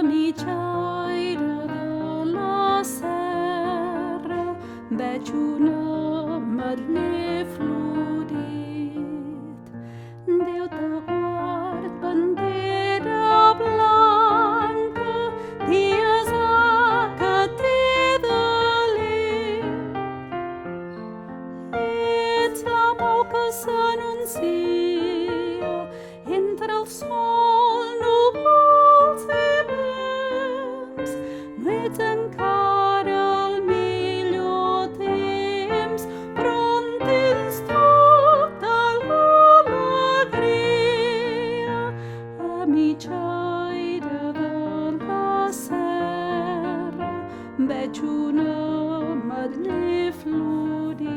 mitjaire de la serra veig un ametller florit. Déu te guard, bandera blanca, dies que t'he delit. Ets la pau que s'anuncia entre el sol, núvols i vents. No ets encara el millor temps, però en tens tota l'alegria. A mitjaire de la serra veig un ametller florit.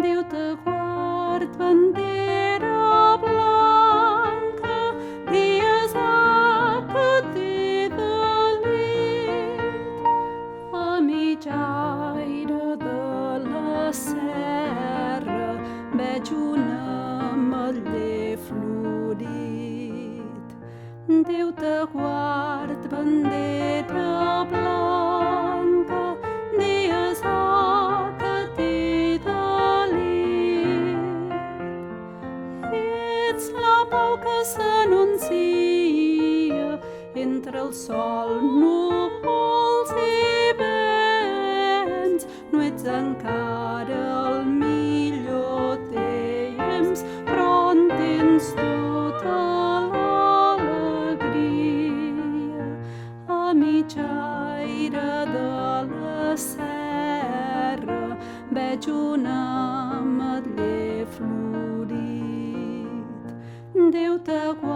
Déu te guard, bandera blanca, dies que t'he delit. A mitjaire de la serra veig un ametller florit. Déu te guard, bandera blanca, dies que t'he delit. Ets la pau que s'anuncia entre el sol, núvols i vents. No ets encara el millor temps, però en tens tota l'alegria. A mitjaire de la serra veig un ametller florit. Déu te guard,